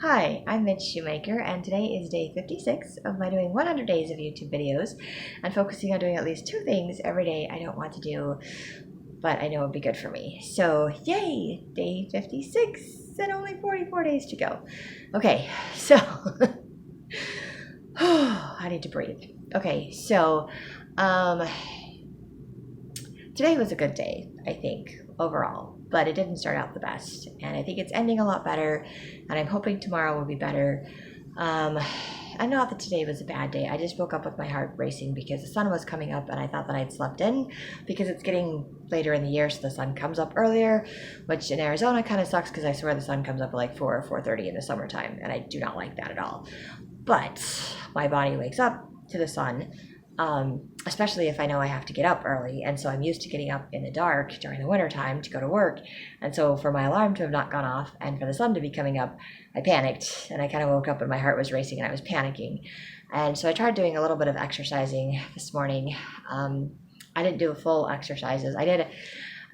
Hi, I'm Mitch Shoemaker, and today is day 56 of my doing 100 days of YouTube videos and focusing on doing at least 2 things every day I don't want to do, but I know would be good for me. So, yay! Day 56 and only 44 days to go. Okay, so I need to breathe. Okay, so today was a good day, I think, overall, but it didn't start out the best. And I think it's ending a lot better, and I'm hoping tomorrow will be better. I know that today was a bad day. I just woke up with my heart racing because the sun was coming up, and I thought that I'd slept in because it's getting later in the year, so the sun comes up earlier, which in Arizona kind of sucks because I swear the sun comes up at like 4 or 4:30 in the summertime, and I do not like that at all. But my body wakes up to the sun, especially if I know I have to get up early. And so I'm used to getting up in the dark during the wintertime to go to work. And so for my alarm to have not gone off and for the sun to be coming up, I panicked and I kind of woke up and my heart was racing and I was panicking. And so I tried doing a little bit of exercising this morning. I didn't do full exercises. I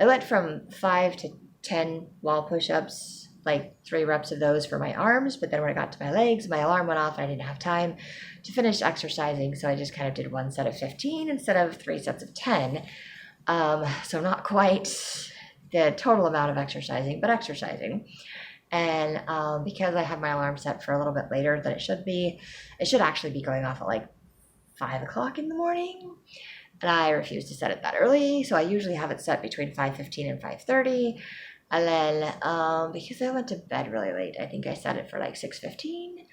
went from 5 to 10 wall push-ups, like 3 reps of those for my arms, but then when I got to my legs, my alarm went off and I didn't have time to finish exercising, so I just kind of did 1 set of 15 instead of 3 sets of 10. So not quite the total amount of exercising, but exercising. And because I have my alarm set for a little bit later than it should actually be going off at like 5 o'clock in the morning. And I refuse to set it that early, so I usually have it set between 5:15 and 5:30. And then because I went to bed really late, I think I set it for like 6:15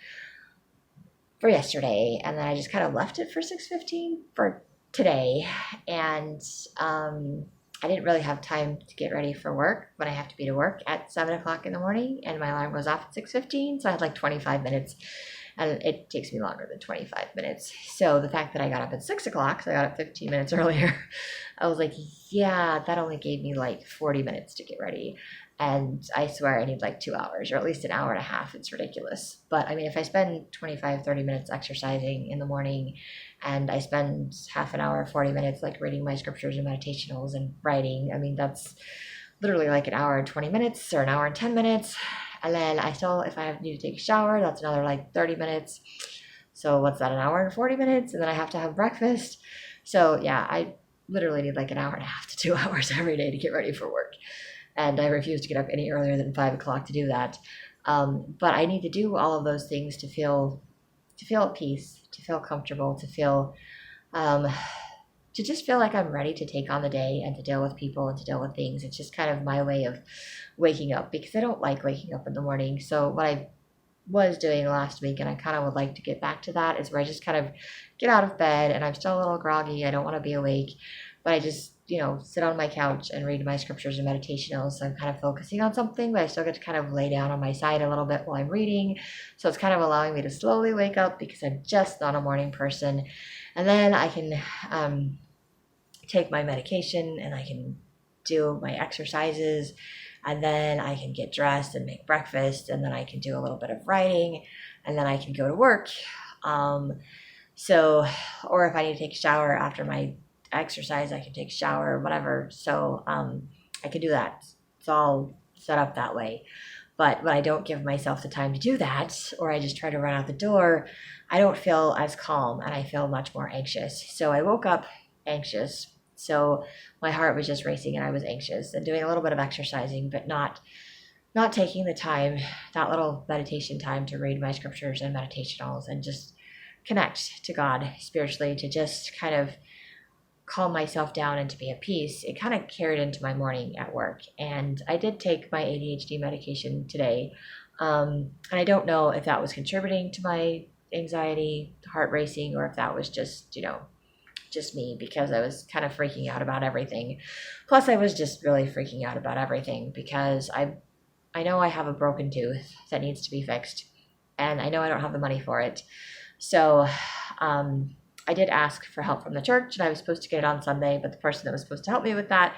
for yesterday, and then I just kind of left it for 6:15 for today. And I didn't really have time to get ready for work when I have to be to work at 7 o'clock in the morning, and my alarm goes off at 6:15, so I had like 25 minutes. And it takes me longer than 25 minutes. So the fact that I got up at 6 o'clock, so I got up 15 minutes earlier, I was like, yeah, that only gave me like 40 minutes to get ready. And I swear I need like 2 hours or at least an hour and a half. It's ridiculous. But I mean, if I spend 25, 30 minutes exercising in the morning and I spend half an hour, 40 minutes like reading my scriptures and meditationals and writing, I mean, that's literally like an hour and 20 minutes or an hour and 10 minutes. And then if I need to take a shower, that's another like 30 minutes. So what's that, an hour and 40 minutes? And then I have to have breakfast. So yeah, I literally need like an hour and a half to 2 hours every day to get ready for work. And I refuse to get up any earlier than 5 o'clock to do that. But I need to do all of those things to feel at peace, to feel comfortable, to just feel like I'm ready to take on the day and to deal with people and to deal with things. It's just kind of my way of waking up because I don't like waking up in the morning. So what I was doing last week, and I kind of would like to get back to that, is where I just kind of get out of bed and I'm still a little groggy. I don't want to be awake, but I just, sit on my couch and read my scriptures and meditationals. So I'm kind of focusing on something, but I still get to kind of lay down on my side a little bit while I'm reading. So it's kind of allowing me to slowly wake up because I'm just not a morning person. And then I can take my medication and I can do my exercises, and then I can get dressed and make breakfast, and then I can do a little bit of writing, and then I can go to work. Or if I need to take a shower after my exercise, I can take a shower or whatever. So I can do that. It's all set up that way. But when I don't give myself the time to do that, or I just try to run out the door, I don't feel as calm and I feel much more anxious. So I woke up anxious. So my heart was just racing and I was anxious and doing a little bit of exercising, but not taking the time, that little meditation time, to read my scriptures and meditationals and just connect to God spiritually, to just kind of calm myself down and to be at peace. It kind of carried into my morning at work. And I did take my ADHD medication today. And I don't know if that was contributing to my anxiety, heart racing, or if that was just me, because I was kind of freaking out about everything. Plus, I was just really freaking out about everything because I know I have a broken tooth that needs to be fixed, and I know I don't have the money for it. So I did ask for help from the church, and I was supposed to get it on Sunday, but the person that was supposed to help me with that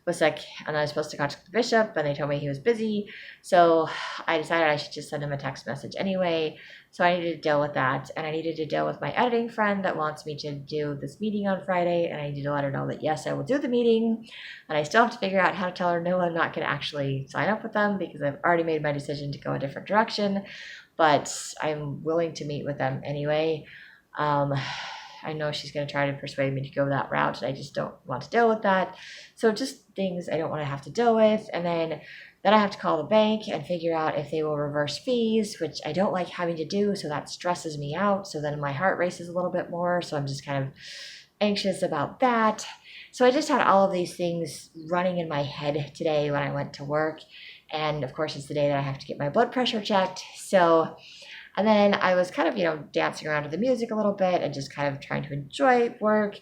was sick, and I was supposed to contact the bishop, and they told me he was busy. So I decided I should just send him a text message anyway. So I needed to deal with that, and I needed to deal with my editing friend that wants me to do this meeting on Friday, and I need to let her know that yes, I will do the meeting, and I still have to figure out how to tell her no, I'm not going to actually sign up with them because I've already made my decision to go a different direction. but I'm willing to meet with them anyway. I know she's going to try to persuade me to go that route, and I just don't want to deal with that. So just things I don't want to have to deal with. And then I have to call the bank and figure out if they will reverse fees, which I don't like having to do. So that stresses me out. So then my heart races a little bit more. So I'm just kind of anxious about that. So I just had all of these things running in my head today when I went to work. And of course, it's the day that I have to get my blood pressure checked. So, and then I was kind of, dancing around to the music a little bit and just kind of trying to enjoy work.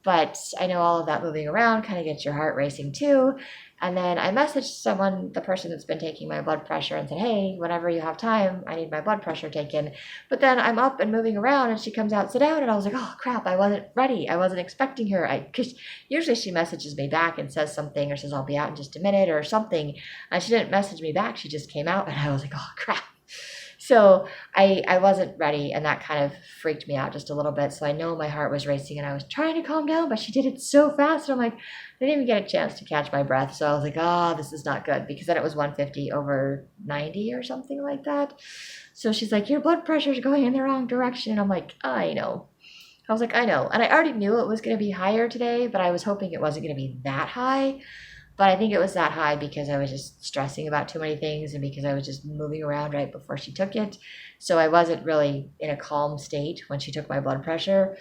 But I know all of that moving around kind of gets your heart racing too. And then I messaged someone, the person that's been taking my blood pressure, and said, hey, whenever you have time, I need my blood pressure taken. But then I'm up and moving around, and she comes out, sit down, and I was like, oh, crap, I wasn't ready. I wasn't expecting her. Because usually she messages me back and says something, or says, I'll be out in just a minute, or something. And she didn't message me back. She just came out, and I was like, oh, crap. So I wasn't ready, and that kind of freaked me out just a little bit. So I know my heart was racing, and I was trying to calm down, but she did it so fast. And I'm like, I didn't even get a chance to catch my breath. So I was like, oh, this is not good, because then it was 150 over 90 or something like that. So she's like, your blood pressure is going in the wrong direction. And I'm like, I know. I was like, I know. And I already knew it was going to be higher today, but I was hoping it wasn't going to be that high. But I think it was that high because I was just stressing about too many things, and because I was just moving around right before she took it. So I wasn't really in a calm state when she took my blood pressure.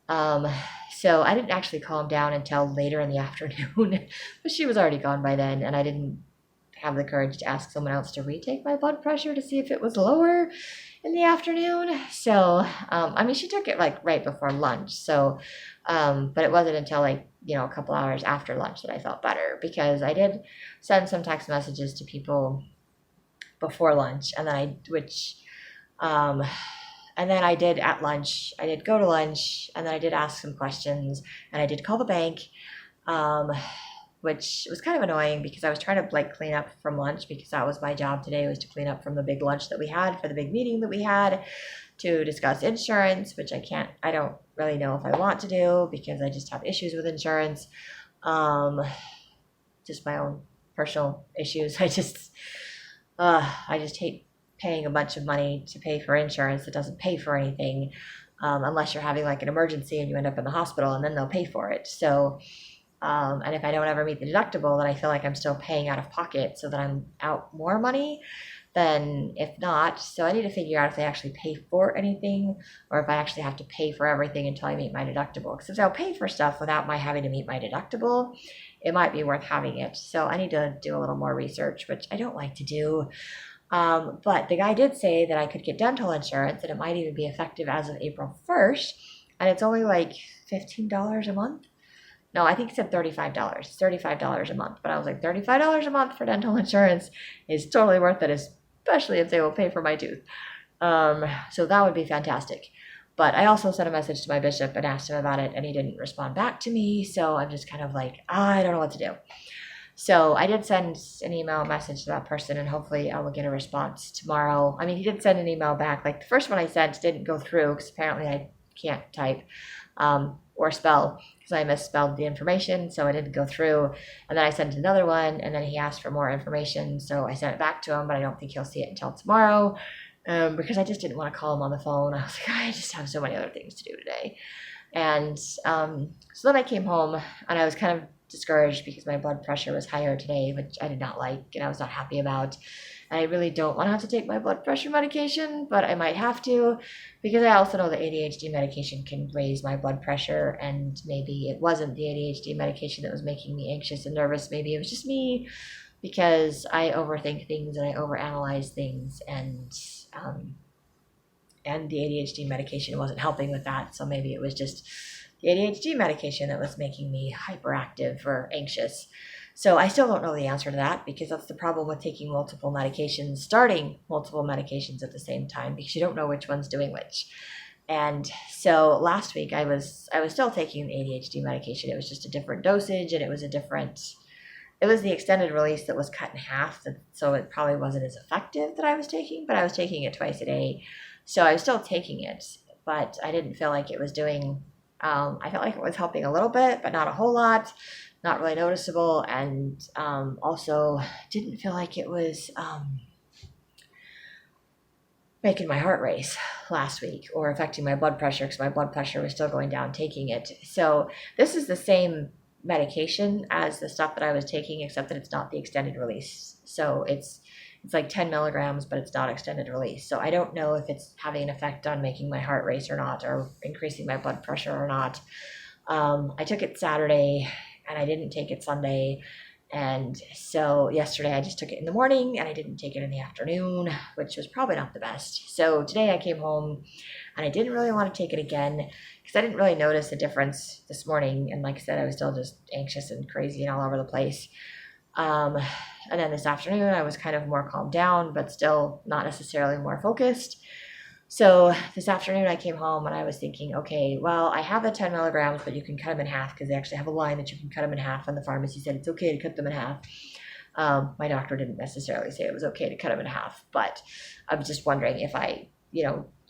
So I didn't actually calm down until later in the afternoon, but she was already gone by then, and I didn't have the courage to ask someone else to retake my blood pressure to see if it was lower in the afternoon. So, she took it like right before lunch. So, but it wasn't until a couple hours after lunch that I felt better, because I did send some text messages to people before lunch, and then and then I did at lunch. I did go to lunch, and then I did ask some questions, and I did call the bank, which was kind of annoying because I was trying to clean up from lunch, because that was my job today, was to clean up from the big lunch that we had for the big meeting that we had to discuss insurance, which I don't really know if I want to do, because I just have issues with insurance. Just my own personal issues. I just hate paying a bunch of money to pay for insurance that doesn't pay for anything, unless you're having an emergency and you end up in the hospital, and then they'll pay for it. So, and if I don't ever meet the deductible, then I feel like I'm still paying out of pocket, so that I'm out more money than if not. So I need to figure out if they actually pay for anything, or if I actually have to pay for everything until I meet my deductible. Because if I'll pay for stuff without my having to meet my deductible, it might be worth having it. So I need to do a little more research, which I don't like to do. But the guy did say that I could get dental insurance, and it might even be effective as of April 1st. And it's only $15 a month. No, I think it said $35. It's $35 a month. But I was like, $35 a month for dental insurance is totally worth it, especially if they will pay for my tooth. So that would be fantastic. But I also sent a message to my bishop and asked him about it, and he didn't respond back to me. So I'm just kind of I don't know what to do. So I did send an email message to that person, and hopefully I will get a response tomorrow. He did send an email back. The first one I sent didn't go through, because apparently I can't type or spell, because I misspelled the information, so it didn't go through. And then I sent another one, and then he asked for more information, so I sent it back to him, but I don't think he'll see it until tomorrow, because I just didn't want to call him on the phone. I was like, I just have so many other things to do today. And so then I came home, and I was kind of discouraged because my blood pressure was higher today, which I did not like, and I was not happy about. And I really don't want to have to take my blood pressure medication, but I might have to, because I also know the ADHD medication can raise my blood pressure, and maybe it wasn't the ADHD medication that was making me anxious and nervous. Maybe it was just me, because I overthink things and I overanalyze things, and the ADHD medication wasn't helping with that. So maybe it was just the ADHD medication that was making me hyperactive or anxious. So I still don't know the answer to that, because that's the problem with taking multiple medications, starting multiple medications at the same time, because you don't know which one's doing which. And so last week I was still taking the ADHD medication. It was just a different dosage, and it was the extended release that was cut in half. So it probably wasn't as effective that I was taking, but I was taking it twice a day. So I was still taking it, but I didn't feel like it was doing, I felt like it was helping a little bit, but not a whole lot, not really noticeable. And also didn't feel like it was making my heart race last week or affecting my blood pressure because my blood pressure was still going down taking it. So this is the same medication as the stuff that I was taking, except that it's not the extended release. So it's like 10 milligrams, but it's not extended release. So I don't know if it's having an effect on making my heart race or not, or increasing my blood pressure or not. I took it Saturday and I didn't take it Sunday. And so yesterday I just took it in the morning and I didn't take it in the afternoon, which was probably not the best. So today I came home and I didn't really want to take it again because I didn't really notice a difference this morning. And like I said, I was still just anxious and crazy and all over the place. And then this afternoon I was kind of more calmed down, but still not necessarily more focused. So this afternoon I came home and I was thinking, okay, well, I have the 10 milligrams, but you can cut them in half because they actually have a line that you can cut them in half. And the pharmacy said it's okay to cut them in half. My doctor didn't necessarily say it was okay to cut them in half, but I was just wondering if I,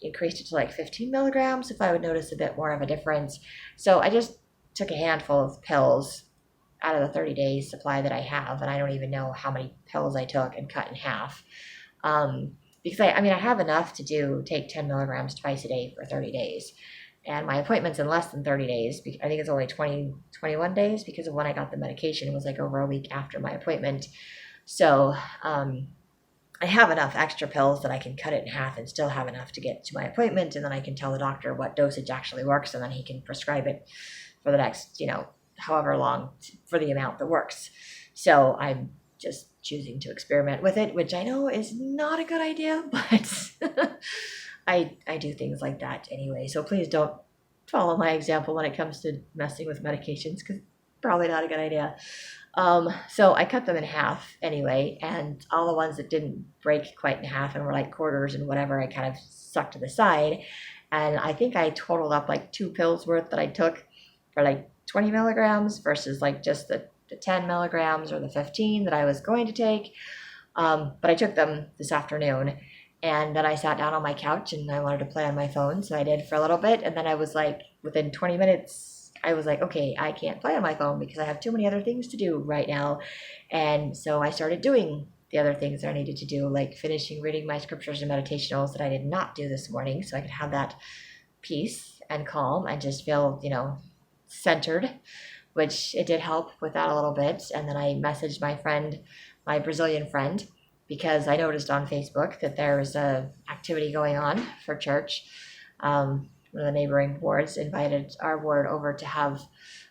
increased it to like 15 milligrams, if I would notice a bit more of a difference. So I just took a handful of pills out of the 30 days supply that I have. And I don't even know how many pills I took and cut in half. Because I have enough to take 10 milligrams twice a day for 30 days. And my appointment's in less than 30 days. I think it's only 21 days because of when I got the medication. It was like over a week after my appointment. So I have enough extra pills that I can cut it in half and still have enough to get to my appointment. And then I can tell the doctor what dosage actually works. And then he can prescribe it for the next, however long for the amount that works. So I'm just choosing to experiment with it, which I know is not a good idea, but I do things like that anyway. So please don't follow my example when it comes to messing with medications, because probably not a good idea. So I cut them in half anyway, and all the ones that didn't break quite in half and were like quarters and whatever, I kind of stuck to the side. And I think I totaled up like 2 pills worth that I took for like 20 milligrams versus like just the 10 milligrams or the 15 that I was going to take. But I took them this afternoon, and then I sat down on my couch and I wanted to play on my phone. So I did for a little bit. And then I was like, within 20 minutes, I was like, okay, I can't play on my phone because I have too many other things to do right now. And so I started doing the other things that I needed to do, like finishing reading my scriptures and meditationals that I did not do this morning. So I could have that peace and calm and just feel, centered, which it did help with that a little bit. And then I messaged my friend, my Brazilian friend, because I noticed on Facebook that there was a activity going on for church. One of the neighboring wards invited our ward over to have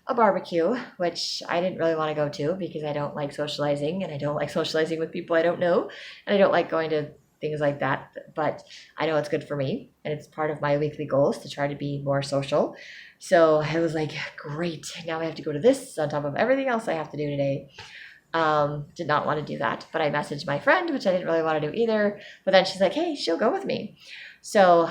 a barbecue, which I didn't really want to go to because I don't like socializing, and I don't like socializing with people I don't know, and I don't like going to things like that. But I know it's good for me, and it's part of my weekly goals to try to be more social. So I was like, great, now I have to go to this on top of everything else I have to do today. Did not want to do that, but I messaged my friend, which I didn't really want to do either. But then she's like, hey, she'll go with me. So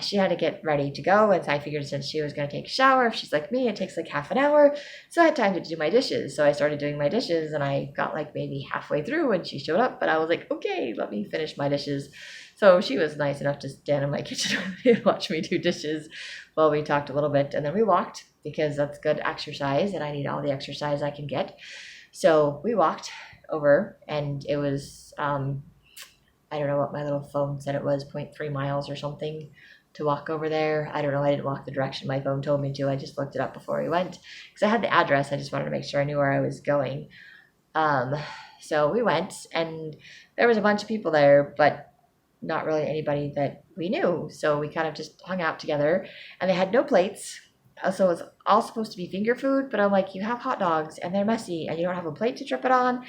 she had to get ready to go. And so I figured since she was going to take a shower, if she's like me, it takes like half an hour. So I had time to do my dishes. So I started doing my dishes, and I got like maybe halfway through when she showed up. But I was like, okay, let me finish my dishes. So she was nice enough to stand in my kitchen and watch me do dishes while we talked a little bit. And then we walked because that's good exercise, and I need all the exercise I can get. So we walked over, and it was, I don't know what my little phone said it was, 0.3 miles or something to walk over there. I don't know. I didn't walk the direction my phone told me to. I just looked it up before we went because I had the address. I just wanted to make sure I knew where I was going. So we went, and there was a bunch of people there, but not really anybody that we knew. So we kind of just hung out together, and they had no plates. So it was all supposed to be finger food, but I'm like, you have hot dogs and they're messy and you don't have a plate to drip it on,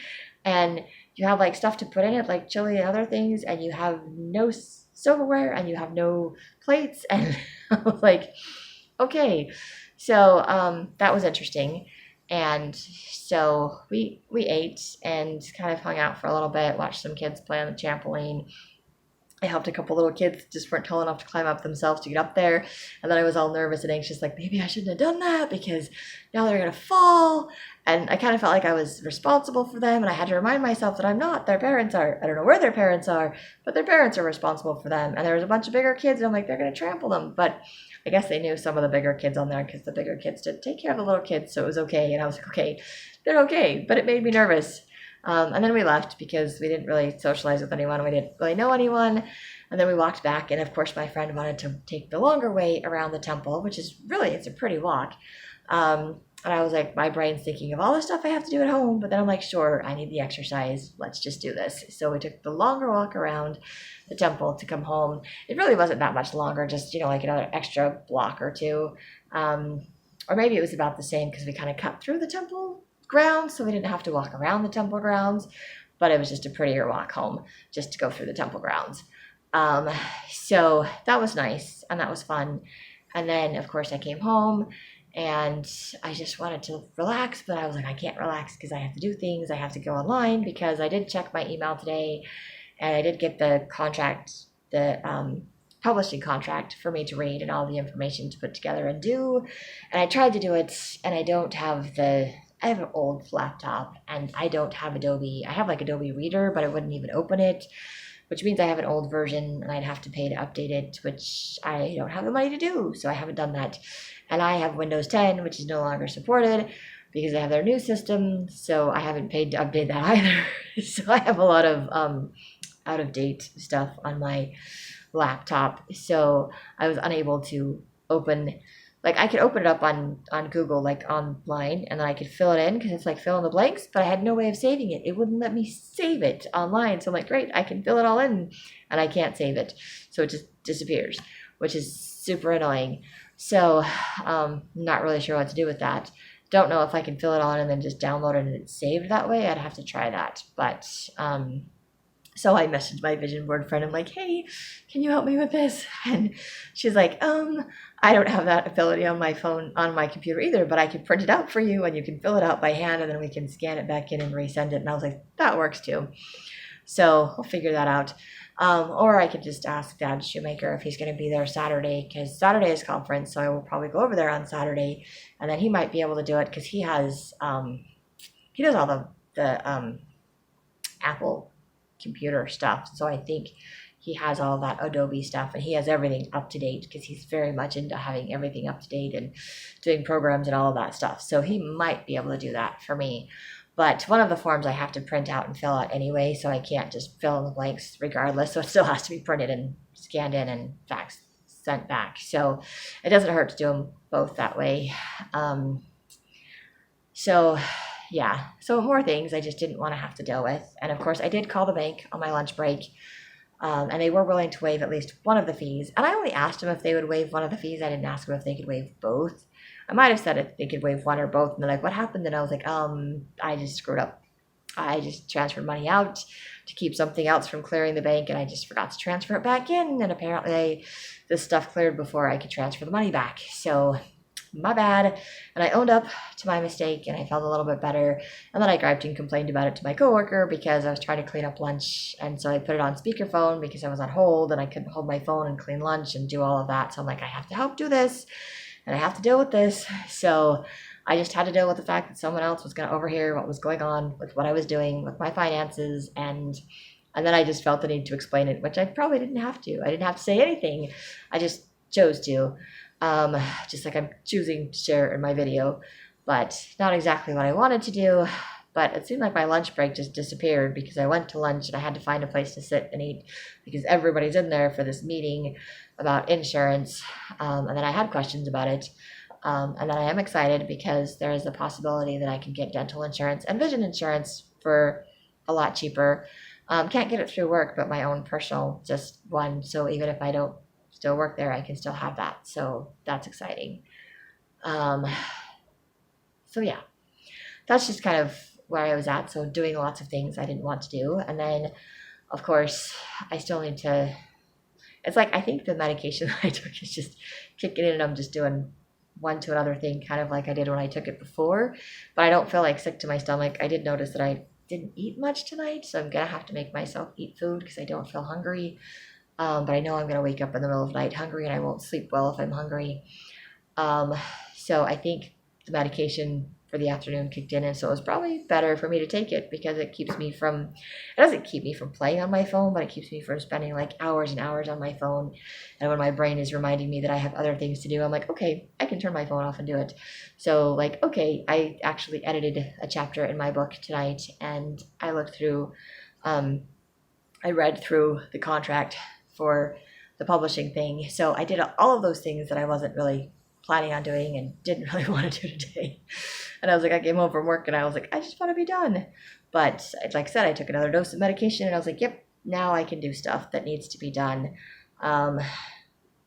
and you have like stuff to put in it like chili and other things, and you have no silverware and you have no plates. And I was like, okay. So that was interesting. And so we ate and kind of hung out for a little bit, watched some kids play on the trampoline. I helped a couple little kids just weren't tall enough to climb up themselves to get up there. And then I was all nervous and anxious, like maybe I shouldn't have done that because now they're going to fall. And I kind of felt like I was responsible for them. And I had to remind myself that I'm not. Their parents are. I don't know where their parents are, but their parents are responsible for them. And there was a bunch of bigger kids, and I'm like, they're going to trample them. But I guess they knew some of the bigger kids on there because the bigger kids did take care of the little kids. So it was okay. And I was like, okay, they're okay. But it made me nervous. And then we left because we didn't really socialize with anyone. We didn't really know anyone. And And then we walked back, and of course my friend wanted to take the longer way around the temple, which is really, it's a pretty walk. And I was like, my brain's thinking of all the stuff I have to do at home, but then I'm like, sure, I need the exercise. Let's just do this. So we took the longer walk around the temple to come home. It really wasn't that much longer, just, like another extra block or two. Or maybe it was about the same because we kind of cut through the temple grounds, so we didn't have to walk around the temple grounds, but it was just a prettier walk home just to go through the temple grounds. So that was nice and that was fun. And then, of course, I came home and I just wanted to relax, but I was like, I can't relax because I have to do things. I have to go online because I did check my email today and I did get the contract, the publishing contract for me to read and all the information to put together and do. And I tried to do it and I have an old laptop and I don't have Adobe. I have like Adobe Reader, but I wouldn't even open it, which means I have an old version and I'd have to pay to update it, which I don't have the money to do. So I haven't done that. And I have Windows 10, which is no longer supported because they have their new system. So I haven't paid to update that either. So I have a lot of out of date stuff on my laptop. So I was unable to open, like I could open it up on Google, like online, and then I could fill it in because it's like fill in the blanks, but I had no way of saving it. It wouldn't let me save it online. So I'm like, great, I can fill it all in and I can't save it. So it just disappears, which is super annoying. So not really sure what to do with that. Don't know if I can fill it all in and then just download it and it's saved that way. I'd have to try that. But so I messaged my vision board friend. I'm like, hey, can you help me with this? And she's like, I don't have that ability on my phone, on my computer either, but I can print it out for you and you can fill it out by hand and then we can scan it back in and resend it. And I was like, that works too. So I'll figure that out. Or I could just ask Dad Shoemaker if he's going to be there Saturday, because Saturday is conference, so I will probably go over there on Saturday, and then he might be able to do it because he has he does all the Apple computer stuff. So I think he has all that Adobe stuff, and he has everything up to date because he's very much into having everything up to date and doing programs and all of that stuff. So he might be able to do that for me. But one of the forms I have to print out and fill out anyway, so I can't just fill in the blanks regardless. So it still has to be printed and scanned in and faxed, sent back. So it doesn't hurt to do them both that way. So yeah, so more things I just didn't want to have to deal with. And of course, I did call the bank on my lunch break, and they were willing to waive at least one of the fees. And I only asked them if they would waive one of the fees. I didn't ask them if they could waive both. I might have said if they could waive one or both, and they're like, what happened? And I was like, I just screwed up. I just transferred money out to keep something else from clearing the bank, and I just forgot to transfer it back in, and apparently this stuff cleared before I could transfer the money back. So my bad. And I owned up to my mistake, and I felt a little bit better. And then I griped and complained about it to my coworker because I was trying to clean up lunch, and so I put it on speakerphone because I was on hold, and I couldn't hold my phone and clean lunch and do all of that. So I'm like, I have to help do this. And I have to deal with this. So I just had to deal with the fact that someone else was going to overhear what was going on with what I was doing with my finances. And then I just felt the need to explain it, which I probably didn't have to. I didn't have to say anything. I just chose to, just like I'm choosing to share in my video, but not exactly what I wanted to do. But it seemed like my lunch break just disappeared because I went to lunch and I had to find a place to sit and eat because everybody's in there for this meeting about insurance. And then I had questions about it. And then I am excited because there is a possibility that I can get dental insurance and vision insurance for a lot cheaper. Can't get it through work, but my own personal, just one. So even if I don't still work there, I can still have that. So that's exciting. So yeah, that's just kind of where I was at. So doing lots of things I didn't want to do. And then, of course, I still need to, it's like I think the medication that I took is just kicking in and I'm just doing one to another thing, kind of like I did when I took it before. But I don't feel like sick to my stomach. I did notice that I didn't eat much tonight, so I'm going to have to make myself eat food because I don't feel hungry. But I know I'm going to wake up in the middle of the night hungry and I won't sleep well if I'm hungry. So I think the medication for the afternoon kicked in, and so it was probably better for me to take it because it doesn't keep me from playing on my phone, but it keeps me from spending like hours and hours on my phone. And when my brain is reminding me that I have other things to do, I'm like, okay, I can turn my phone off and do it. So like, okay, I actually edited a chapter in my book tonight, and I looked through, I read through the contract for the publishing thing. So I did all of those things that I wasn't really planning on doing and didn't really want to do today. And I was like, I came home from work and I was like, I just want to be done. But like I said, I took another dose of medication and I was like, yep, now I can do stuff that needs to be done. And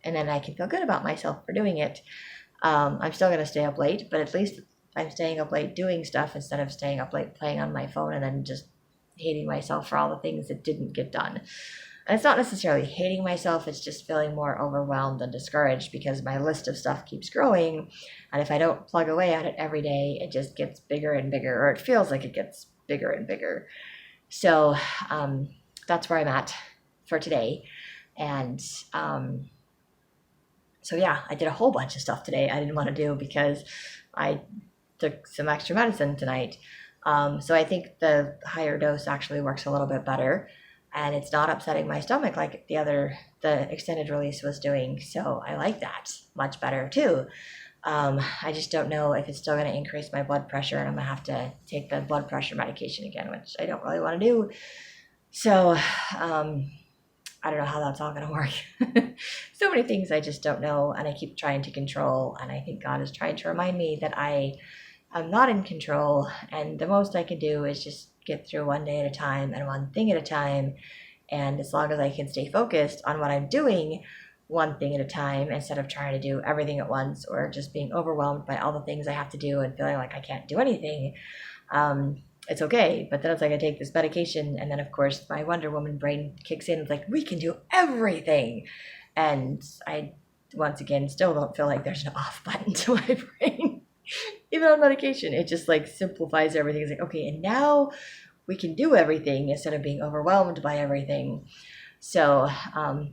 then I can feel good about myself for doing it. I'm still going to stay up late, but at least I'm staying up late doing stuff instead of staying up late playing on my phone and then just hating myself for all the things that didn't get done. And it's not necessarily hating myself, it's just feeling more overwhelmed and discouraged because my list of stuff keeps growing. And if I don't plug away at it every day, it just gets bigger and bigger, or it feels like it gets bigger and bigger. So that's where I'm at for today. And so yeah, I did a whole bunch of stuff today I didn't want to do because I took some extra medicine tonight. So I think the higher dose actually works a little bit better. And it's not upsetting my stomach like the extended release was doing. So I like that much better too. I just don't know if it's still going to increase my blood pressure and I'm going to have to take the blood pressure medication again, which I don't really want to do. So I don't know how that's all going to work. So many things I just don't know, and I keep trying to control. And I think God is trying to remind me that I am not in control, and the most I can do is just get through one day at a time and one thing at a time. And as long as I can stay focused on what I'm doing one thing at a time instead of trying to do everything at once or just being overwhelmed by all the things I have to do and feeling like I can't do anything, it's okay. But then it's like I take this medication and then of course my Wonder Woman brain kicks in. It's like, we can do everything. And I, once again, still don't feel like there's an off button to my brain. Even on medication, it just like simplifies everything. It's like, okay, and now we can do everything instead of being overwhelmed by everything. So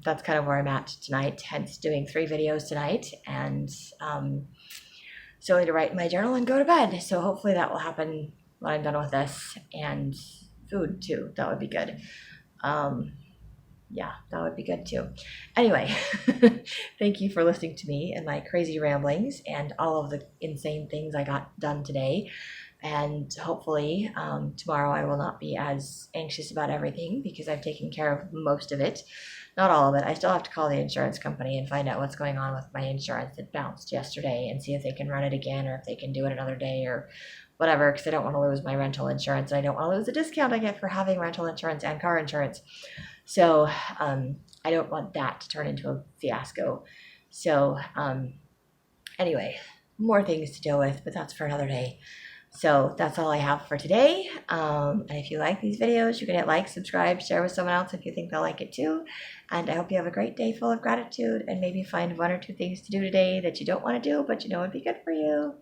that's kind of where I'm at tonight, hence doing 3 videos tonight. And still need to write in my journal and go to bed. So hopefully that will happen when I'm done with this. And food too, that would be good. Yeah, that would be good too. Anyway, thank you for listening to me and my crazy ramblings and all of the insane things I got done today. And hopefully tomorrow I will not be as anxious about everything because I've taken care of most of it. Not all of it. I still have to call the insurance company and find out what's going on with my insurance that bounced yesterday and see if they can run it again or if they can do it another day or whatever, because I don't want to lose my rental insurance. And I don't want to lose the discount I get for having rental insurance and car insurance. So I don't want that to turn into a fiasco. So anyway, more things to deal with, but that's for another day. So that's all I have for today. And if you like these videos, you can hit like, subscribe, share with someone else if you think they'll like it too. And I hope you have a great day full of gratitude and maybe find 1 or 2 things to do today that you don't want to do, but you know would be good for you.